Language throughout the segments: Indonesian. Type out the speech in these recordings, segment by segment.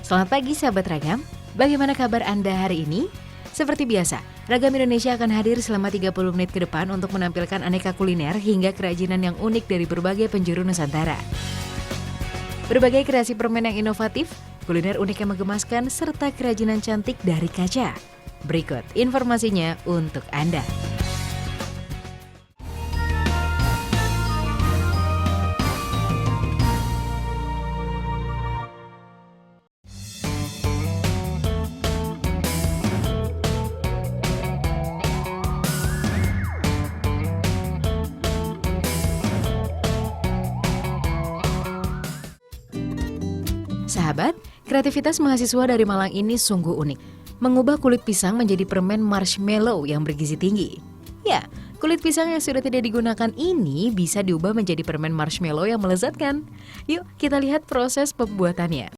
Selamat pagi sahabat Ragam, bagaimana kabar Anda hari ini? Seperti biasa, Ragam Indonesia akan hadir selama 30 menit ke depan untuk menampilkan aneka kuliner hingga kerajinan yang unik dari berbagai penjuru Nusantara. Berbagai kreasi permen yang inovatif, kuliner unik yang menggemaskan, serta kerajinan cantik dari kaca. Berikut informasinya untuk Anda. Sahabat, kreativitas mahasiswa dari Malang ini sungguh unik. Mengubah kulit pisang menjadi permen marshmallow yang bergizi tinggi. Ya, kulit pisang yang sudah tidak digunakan ini bisa diubah menjadi permen marshmallow yang melezatkan. Yuk, kita lihat proses pembuatannya.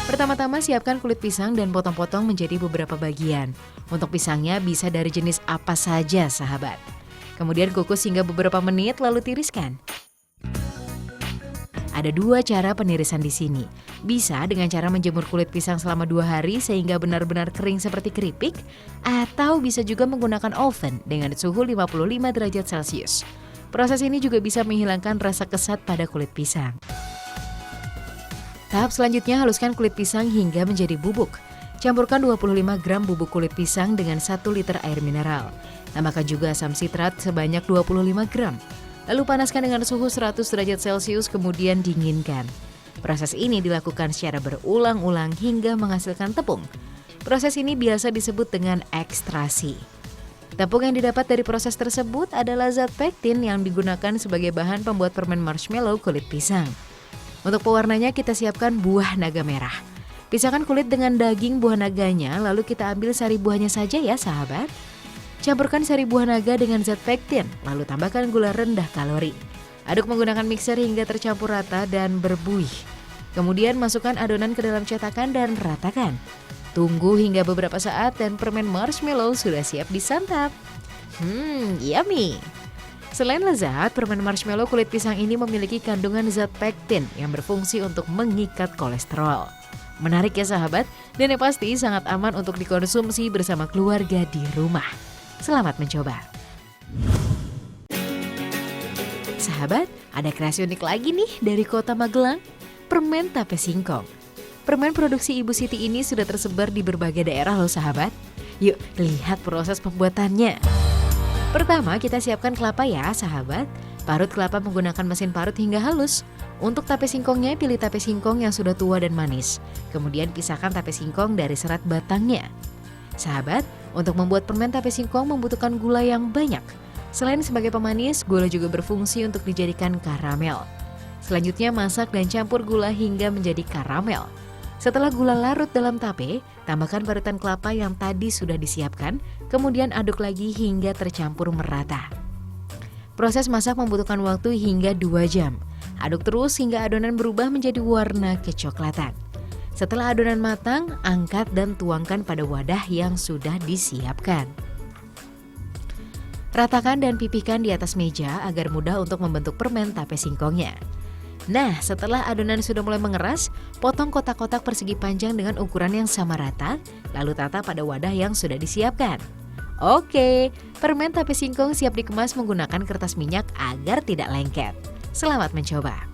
Pertama-tama siapkan kulit pisang dan potong-potong menjadi beberapa bagian. Untuk pisangnya bisa dari jenis apa saja, sahabat. Kemudian kukus hingga beberapa menit lalu tiriskan. Ada dua cara penirisan di sini. Bisa dengan cara menjemur kulit pisang selama 2 hari sehingga benar-benar kering seperti keripik, atau bisa juga menggunakan oven dengan suhu 55 derajat Celcius. Proses ini juga bisa menghilangkan rasa kesat pada kulit pisang. Tahap selanjutnya, haluskan kulit pisang hingga menjadi bubuk. Campurkan 25 gram bubuk kulit pisang dengan 1 liter air mineral. Tambahkan juga asam sitrat sebanyak 25 gram. Lalu panaskan dengan suhu 100 derajat Celcius kemudian dinginkan. Proses ini dilakukan secara berulang-ulang hingga menghasilkan tepung. Proses ini biasa disebut dengan ekstrasi. Tepung yang didapat dari proses tersebut adalah zat pektin yang digunakan sebagai bahan pembuat permen marshmallow kulit pisang. Untuk pewarnanya kita siapkan buah naga merah. Pisahkan kulit dengan daging buah naganya, lalu kita ambil sari buahnya saja ya sahabat. Campurkan sari buah naga dengan zat pektin, lalu tambahkan gula rendah kalori. Aduk menggunakan mixer hingga tercampur rata dan berbuih. Kemudian masukkan adonan ke dalam cetakan dan ratakan. Tunggu hingga beberapa saat dan permen marshmallow sudah siap disantap. Yummy! Selain lezat, permen marshmallow kulit pisang ini memiliki kandungan zat pektin yang berfungsi untuk mengikat kolesterol. Menarik ya sahabat, dan yang pasti sangat aman untuk dikonsumsi bersama keluarga di rumah. Selamat mencoba. Sahabat, ada kreasi unik lagi nih dari kota Magelang, permen tape singkong. Permen produksi Ibu Siti ini sudah tersebar di berbagai daerah loh sahabat. Yuk lihat proses pembuatannya. Pertama kita siapkan kelapa ya sahabat. Parut kelapa menggunakan mesin parut hingga halus. Untuk tape singkongnya pilih tape singkong yang sudah tua dan manis. Kemudian pisahkan tape singkong dari serat batangnya. Sahabat, untuk membuat permen tape singkong membutuhkan gula yang banyak. Selain sebagai pemanis, gula juga berfungsi untuk dijadikan karamel. Selanjutnya masak dan campur gula hingga menjadi karamel. Setelah gula larut dalam tape, tambahkan parutan kelapa yang tadi sudah disiapkan, kemudian aduk lagi hingga tercampur merata. Proses masak membutuhkan waktu hingga 2 jam. Aduk terus hingga adonan berubah menjadi warna kecoklatan. Setelah adonan matang, angkat dan tuangkan pada wadah yang sudah disiapkan. Ratakan dan pipihkan di atas meja agar mudah untuk membentuk permen tape singkongnya. Nah, setelah adonan sudah mulai mengeras, potong kotak-kotak persegi panjang dengan ukuran yang sama rata, lalu tata pada wadah yang sudah disiapkan. Oke, permen tape singkong siap dikemas menggunakan kertas minyak agar tidak lengket. Selamat mencoba.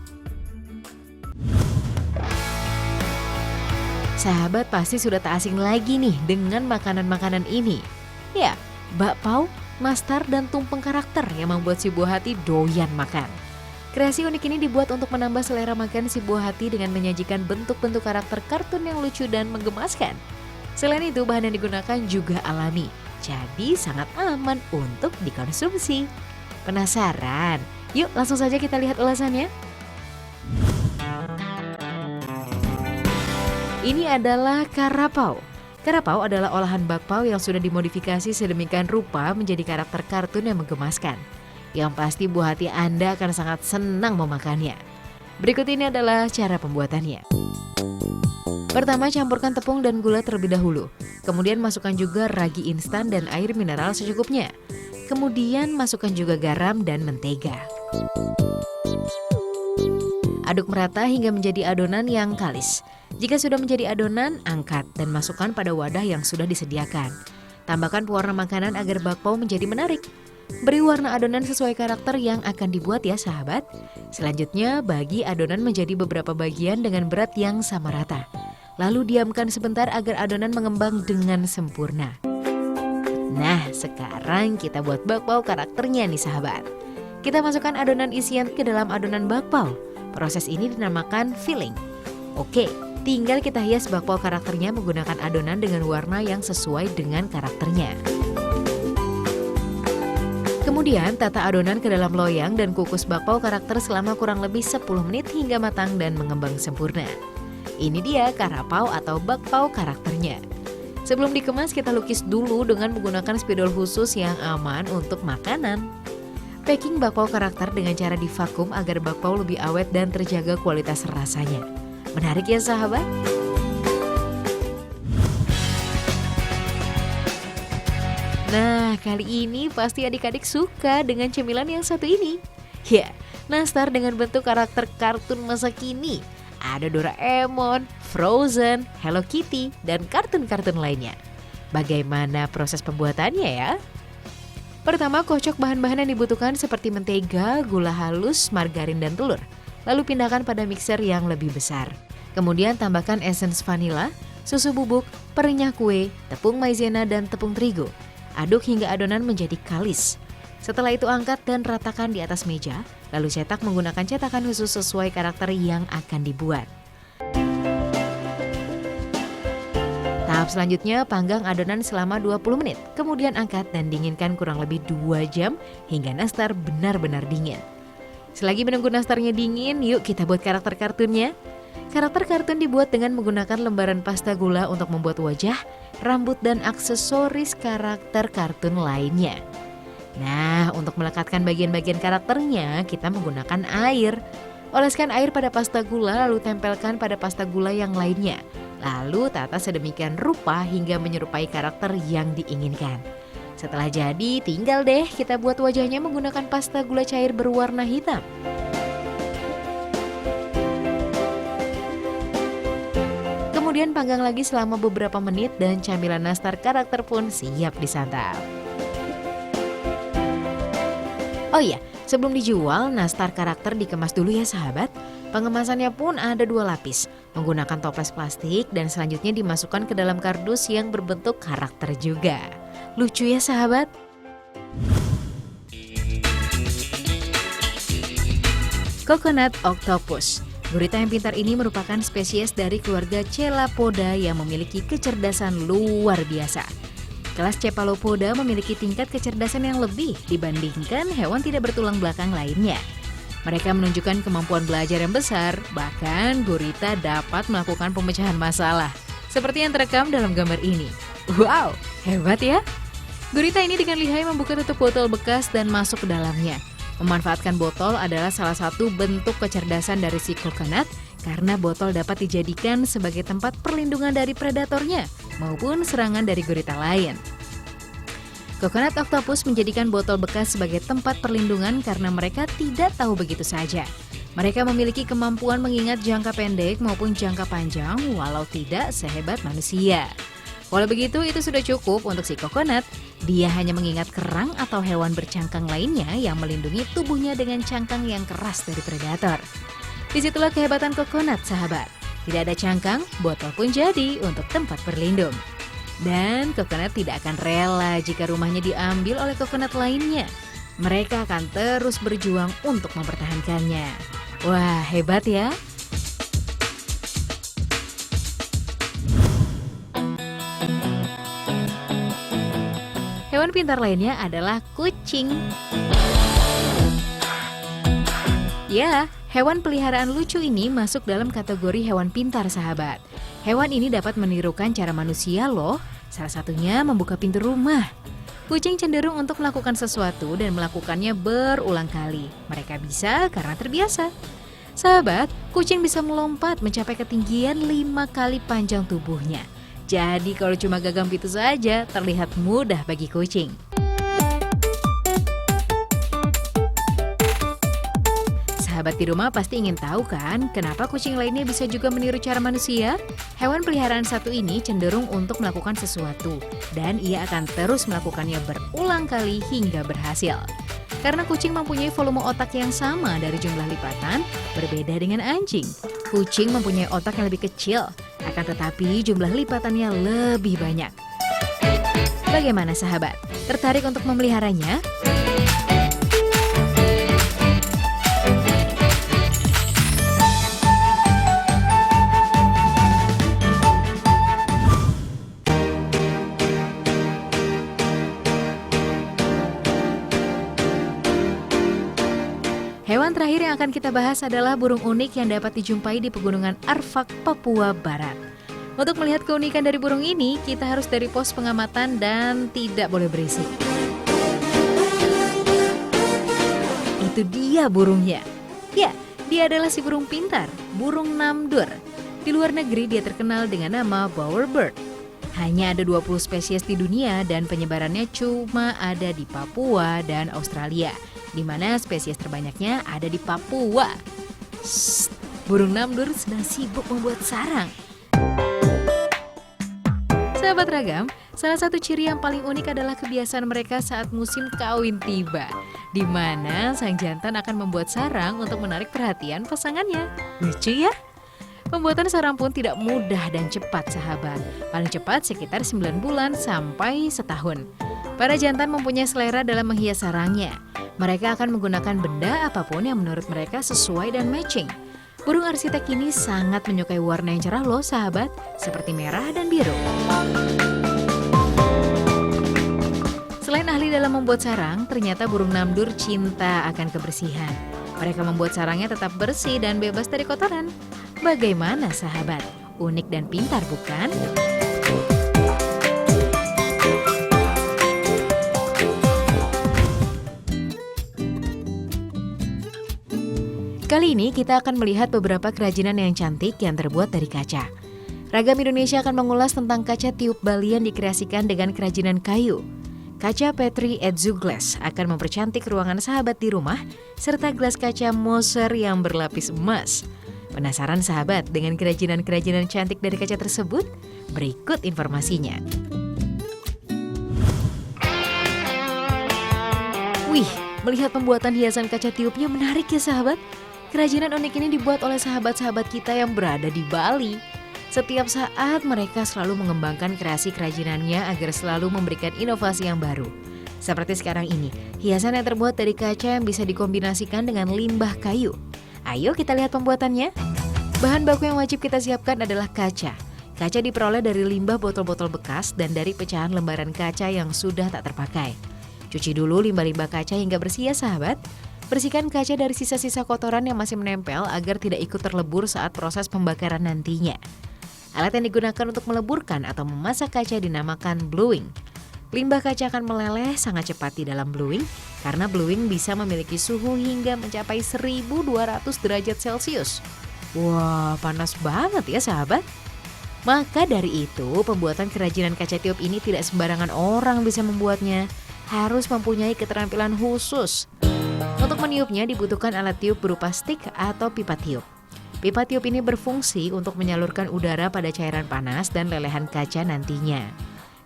Sahabat pasti sudah tak asing lagi nih dengan makanan-makanan ini. Ya, bakpao, nastar, dan tumpeng karakter yang membuat si buah hati doyan makan. Kreasi unik ini dibuat untuk menambah selera makan si buah hati dengan menyajikan bentuk-bentuk karakter kartun yang lucu dan menggemaskan. Selain itu, bahan yang digunakan juga alami, jadi sangat aman untuk dikonsumsi. Penasaran? Yuk langsung saja kita lihat ulasannya. Ini adalah karapau. Karapau adalah olahan bakpao yang sudah dimodifikasi sedemikian rupa menjadi karakter kartun yang menggemaskan. Yang pasti buah hati Anda akan sangat senang memakannya. Berikut ini adalah cara pembuatannya. Pertama, campurkan tepung dan gula terlebih dahulu. Kemudian masukkan juga ragi instan dan air mineral secukupnya. Kemudian masukkan juga garam dan mentega. Aduk merata hingga menjadi adonan yang kalis. Jika sudah menjadi adonan, angkat dan masukkan pada wadah yang sudah disediakan. Tambahkan pewarna makanan agar bakpao menjadi menarik. Beri warna adonan sesuai karakter yang akan dibuat ya sahabat. Selanjutnya, bagi adonan menjadi beberapa bagian dengan berat yang sama rata. Lalu diamkan sebentar agar adonan mengembang dengan sempurna. Nah, sekarang kita buat bakpao karakternya nih sahabat. Kita masukkan adonan isian ke dalam adonan bakpao. Proses ini dinamakan filling. Oke, tinggal kita hias bakpao karakternya menggunakan adonan dengan warna yang sesuai dengan karakternya. Kemudian tata adonan ke dalam loyang dan kukus bakpao karakter selama kurang lebih 10 menit hingga matang dan mengembang sempurna. Ini dia karapao atau bakpao karakternya. Sebelum dikemas kita lukis dulu dengan menggunakan spidol khusus yang aman untuk makanan. Packing bakpao karakter dengan cara divakum agar bakpao lebih awet dan terjaga kualitas rasanya. Menarik ya sahabat? Nah, kali ini pasti adik-adik suka dengan cemilan yang satu ini. Ya, nastar dengan bentuk karakter kartun masa kini. Ada Doraemon, Frozen, Hello Kitty, dan kartun-kartun lainnya. Bagaimana proses pembuatannya ya? Pertama, kocok bahan-bahan yang dibutuhkan seperti mentega, gula halus, margarin, dan telur. Lalu pindahkan pada mixer yang lebih besar. Kemudian tambahkan esens vanila, susu bubuk, perenyah kue, tepung maizena, dan tepung terigu. Aduk hingga adonan menjadi kalis. Setelah itu angkat dan ratakan di atas meja, lalu cetak menggunakan cetakan khusus sesuai karakter yang akan dibuat. Tahap selanjutnya panggang adonan selama 20 menit, kemudian angkat dan dinginkan kurang lebih 2 jam hingga nastar benar-benar dingin. Selagi menunggu nastarnya dingin, yuk kita buat karakter kartunnya. Karakter kartun dibuat dengan menggunakan lembaran pasta gula untuk membuat wajah, rambut, dan aksesoris karakter kartun lainnya. Nah, untuk melekatkan bagian-bagian karakternya, kita menggunakan air. Oleskan air pada pasta gula, lalu tempelkan pada pasta gula yang lainnya. Lalu tata sedemikian rupa hingga menyerupai karakter yang diinginkan. Setelah jadi, tinggal deh kita buat wajahnya menggunakan pasta gula cair berwarna hitam. Kemudian panggang lagi selama beberapa menit dan camilan nastar karakter pun siap disantap. Oh iya, sebelum dijual, nastar karakter dikemas dulu ya sahabat. Pengemasannya pun ada 2 lapis, menggunakan toples plastik dan selanjutnya dimasukkan ke dalam kardus yang berbentuk karakter juga. Lucu ya sahabat? Coconut octopus. Gurita yang pintar ini merupakan spesies dari keluarga Cephalopoda yang memiliki kecerdasan luar biasa. Kelas Cephalopoda memiliki tingkat kecerdasan yang lebih dibandingkan hewan tidak bertulang belakang lainnya. Mereka menunjukkan kemampuan belajar yang besar, bahkan gurita dapat melakukan pemecahan masalah. Seperti yang terekam dalam gambar ini. Wow, hebat ya! Gurita ini dengan lihai membuka tutup botol bekas dan masuk ke dalamnya. Memanfaatkan botol adalah salah satu bentuk kecerdasan dari si coconut karena botol dapat dijadikan sebagai tempat perlindungan dari predatornya maupun serangan dari gurita lain. Coconut octopus menjadikan botol bekas sebagai tempat perlindungan karena mereka tidak tahu begitu saja. Mereka memiliki kemampuan mengingat jangka pendek maupun jangka panjang walau tidak sehebat manusia. Walau begitu, itu sudah cukup untuk si coconut. Dia hanya mengingat kerang atau hewan bercangkang lainnya yang melindungi tubuhnya dengan cangkang yang keras dari predator. Disitulah kehebatan coconut, sahabat. Tidak ada cangkang, botol pun jadi untuk tempat berlindung. Dan coconut tidak akan rela jika rumahnya diambil oleh coconut lainnya. Mereka akan terus berjuang untuk mempertahankannya. Wah, hebat ya! Hewan pintar lainnya adalah kucing. Ya, hewan peliharaan lucu ini masuk dalam kategori hewan pintar, sahabat. Hewan ini dapat menirukan cara manusia loh. Salah satunya membuka pintu rumah. Kucing cenderung untuk melakukan sesuatu dan melakukannya berulang kali. Mereka bisa karena terbiasa. Sahabat, kucing bisa melompat mencapai ketinggian 5 kali panjang tubuhnya. Jadi kalau cuma gagang pintu saja, terlihat mudah bagi kucing. Sahabat di rumah pasti ingin tahu kan, kenapa kucing lainnya bisa juga meniru cara manusia? Hewan peliharaan satu ini cenderung untuk melakukan sesuatu, dan ia akan terus melakukannya berulang kali hingga berhasil. Karena kucing mempunyai volume otak yang sama dari jumlah lipatan, berbeda dengan anjing. Kucing mempunyai otak yang lebih kecil, akan tetapi jumlah lipatannya lebih banyak. Bagaimana sahabat? Tertarik untuk memeliharanya? Hewan terakhir yang akan kita bahas adalah burung unik yang dapat dijumpai di Pegunungan Arfak, Papua Barat. Untuk melihat keunikan dari burung ini, kita harus dari pos pengamatan dan tidak boleh berisik. Itu dia burungnya. Ya, dia adalah si burung pintar, burung namdur. Di luar negeri dia terkenal dengan nama bowerbird. Hanya ada 20 spesies di dunia dan penyebarannya cuma ada di Papua dan Australia, di mana spesies terbanyaknya ada di Papua. Burung namdur sedang sibuk membuat sarang. Sahabat ragam, salah satu ciri yang paling unik adalah kebiasaan mereka saat musim kawin tiba, di mana sang jantan akan membuat sarang untuk menarik perhatian pasangannya. Lucu ya? Pembuatan sarang pun tidak mudah dan cepat sahabat. Paling cepat sekitar 9 bulan sampai setahun. Para jantan mempunyai selera dalam menghias sarangnya. Mereka akan menggunakan benda apapun yang menurut mereka sesuai dan matching. Burung arsitek ini sangat menyukai warna yang cerah loh sahabat, seperti merah dan biru. Selain ahli dalam membuat sarang, ternyata burung namdur cinta akan kebersihan. Mereka membuat sarangnya tetap bersih dan bebas dari kotoran. Bagaimana sahabat? Unik dan pintar bukan? Kali ini kita akan melihat beberapa kerajinan yang cantik yang terbuat dari kaca. Ragam Indonesia akan mengulas tentang kaca tiup Bali yang dikreasikan dengan kerajinan kayu. Kaca Petri Edzu Glass akan mempercantik ruangan sahabat di rumah, serta gelas kaca Moser yang berlapis emas. Penasaran sahabat dengan kerajinan-kerajinan cantik dari kaca tersebut? Berikut informasinya. Wih, melihat pembuatan hiasan kaca tiupnya menarik ya sahabat. Kerajinan unik ini dibuat oleh sahabat-sahabat kita yang berada di Bali. Setiap saat mereka selalu mengembangkan kreasi kerajinannya agar selalu memberikan inovasi yang baru. Seperti sekarang ini, hiasan yang terbuat dari kaca yang bisa dikombinasikan dengan limbah kayu. Ayo kita lihat pembuatannya. Bahan baku yang wajib kita siapkan adalah kaca. Kaca diperoleh dari limbah botol-botol bekas dan dari pecahan lembaran kaca yang sudah tak terpakai. Cuci dulu limbah-limbah kaca hingga bersih ya sahabat. Bersihkan kaca dari sisa-sisa kotoran yang masih menempel agar tidak ikut terlebur saat proses pembakaran nantinya. Alat yang digunakan untuk meleburkan atau memasak kaca dinamakan bluing. Limbah kaca akan meleleh sangat cepat di dalam bluing karena bluing bisa memiliki suhu hingga mencapai 1200 derajat Celcius. Wah, panas banget ya sahabat. Maka dari itu, pembuatan kerajinan kaca tiup ini tidak sembarangan orang bisa membuatnya. Harus mempunyai keterampilan khusus. Untuk meniupnya dibutuhkan alat tiup berupa stick atau pipa tiup. Pipa tiup ini berfungsi untuk menyalurkan udara pada cairan panas dan lelehan kaca nantinya.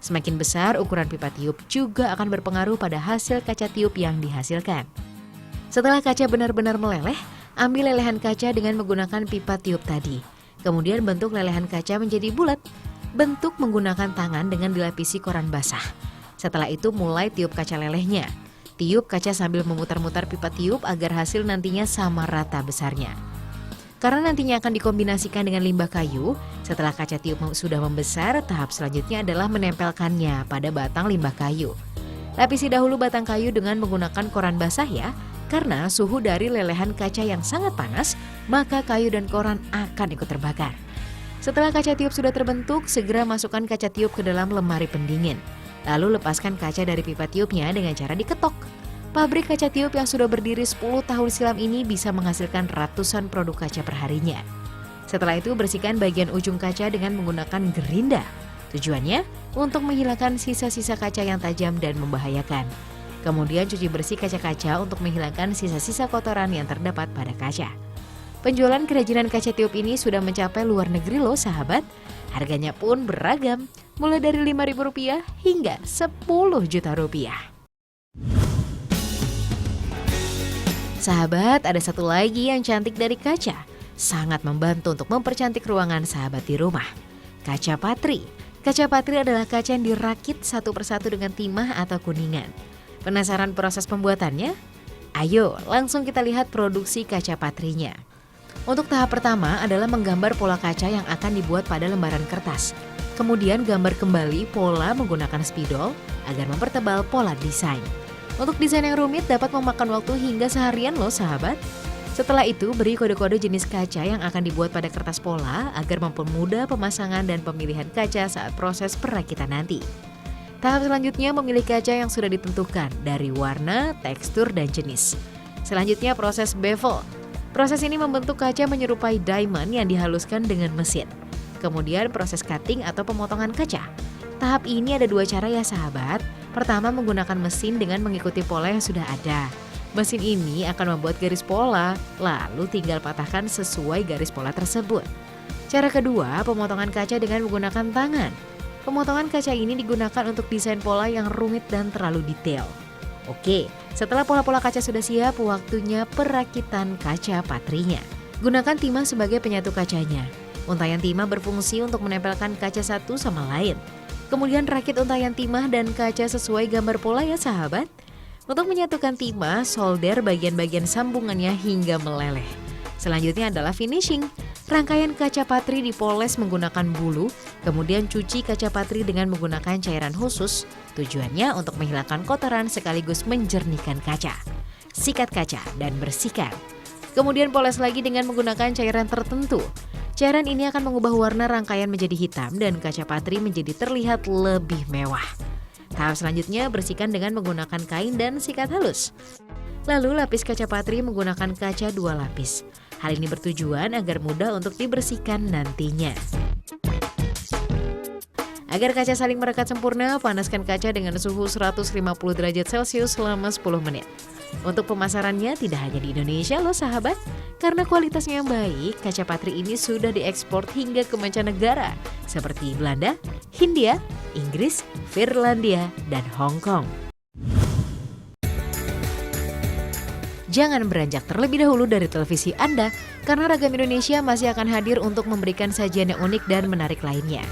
Semakin besar ukuran pipa tiup juga akan berpengaruh pada hasil kaca tiup yang dihasilkan. Setelah kaca benar-benar meleleh, ambil lelehan kaca dengan menggunakan pipa tiup tadi. Kemudian bentuk lelehan kaca menjadi bulat. Bentuk menggunakan tangan dengan dilapisi koran basah. Setelah itu mulai tiup kaca lelehnya. Tiup kaca sambil memutar-mutar pipa tiup agar hasil nantinya sama rata besarnya. Karena nantinya akan dikombinasikan dengan limbah kayu, setelah kaca tiup sudah membesar, tahap selanjutnya adalah menempelkannya pada batang limbah kayu. Lapisi dahulu batang kayu dengan menggunakan koran basah ya, karena suhu dari lelehan kaca yang sangat panas, maka kayu dan koran akan ikut terbakar. Setelah kaca tiup sudah terbentuk, segera masukkan kaca tiup ke dalam lemari pendingin. Lalu lepaskan kaca dari pipa tiupnya dengan cara diketok. Pabrik kaca tiup yang sudah berdiri 10 tahun silam ini bisa menghasilkan ratusan produk kaca perharinya. Setelah itu bersihkan bagian ujung kaca dengan menggunakan gerinda. Tujuannya untuk menghilangkan sisa-sisa kaca yang tajam dan membahayakan. Kemudian cuci bersih kaca-kaca untuk menghilangkan sisa-sisa kotoran yang terdapat pada kaca. Penjualan kerajinan kaca tiup ini sudah mencapai luar negeri loh sahabat. Harganya pun beragam, mulai dari Rp5.000 hingga Rp10 juta. Sahabat, ada satu lagi yang cantik dari kaca. Sangat membantu untuk mempercantik ruangan sahabat di rumah. Kaca patri. Kaca patri adalah kaca yang dirakit satu persatu dengan timah atau kuningan. Penasaran proses pembuatannya? Ayo, langsung kita lihat produksi kaca patrinya. Untuk tahap pertama adalah menggambar pola kaca yang akan dibuat pada lembaran kertas. Kemudian gambar kembali pola menggunakan spidol agar mempertebal pola desain. Untuk desain yang rumit dapat memakan waktu hingga seharian loh sahabat. Setelah itu beri kode-kode jenis kaca yang akan dibuat pada kertas pola agar mempermudah pemasangan dan pemilihan kaca saat proses perakitan nanti. Tahap selanjutnya memilih kaca yang sudah ditentukan dari warna, tekstur, dan jenis. Selanjutnya proses bevel. Proses ini membentuk kaca menyerupai diamond yang dihaluskan dengan mesin. Kemudian proses cutting atau pemotongan kaca. Tahap ini ada dua cara ya sahabat. Pertama menggunakan mesin dengan mengikuti pola yang sudah ada. Mesin ini akan membuat garis pola, lalu tinggal patahkan sesuai garis pola tersebut. Cara kedua, pemotongan kaca dengan menggunakan tangan. Pemotongan kaca ini digunakan untuk desain pola yang rumit dan terlalu detail. Oke, setelah pola-pola kaca sudah siap, waktunya perakitan kaca patrinya. Gunakan timah sebagai penyatu kacanya. Untayan timah berfungsi untuk menempelkan kaca satu sama lain. Kemudian rakit untayan timah dan kaca sesuai gambar pola ya sahabat. Untuk menyatukan timah, solder bagian-bagian sambungannya hingga meleleh. Selanjutnya adalah finishing. Rangkaian kaca patri dipoles menggunakan bulu, kemudian cuci kaca patri dengan menggunakan cairan khusus. Tujuannya untuk menghilangkan kotoran sekaligus menjernihkan kaca. Sikat kaca dan bersihkan. Kemudian poles lagi dengan menggunakan cairan tertentu. Cairan ini akan mengubah warna rangkaian menjadi hitam dan kaca patri menjadi terlihat lebih mewah. Tahap selanjutnya bersihkan dengan menggunakan kain dan sikat halus. Lalu lapis kaca patri menggunakan kaca 2 lapis. Hal ini bertujuan agar mudah untuk dibersihkan nantinya. Agar kaca saling merekat sempurna, panaskan kaca dengan suhu 150 derajat Celcius selama 10 menit. Untuk pemasarannya tidak hanya di Indonesia loh sahabat. Karena kualitasnya yang baik, kaca patri ini sudah diekspor hingga ke mancanegara seperti Belanda, Hindia, Inggris, Finlandia, dan Hong Kong. Jangan beranjak terlebih dahulu dari televisi Anda, karena Ragam Indonesia masih akan hadir untuk memberikan sajian yang unik dan menarik lainnya.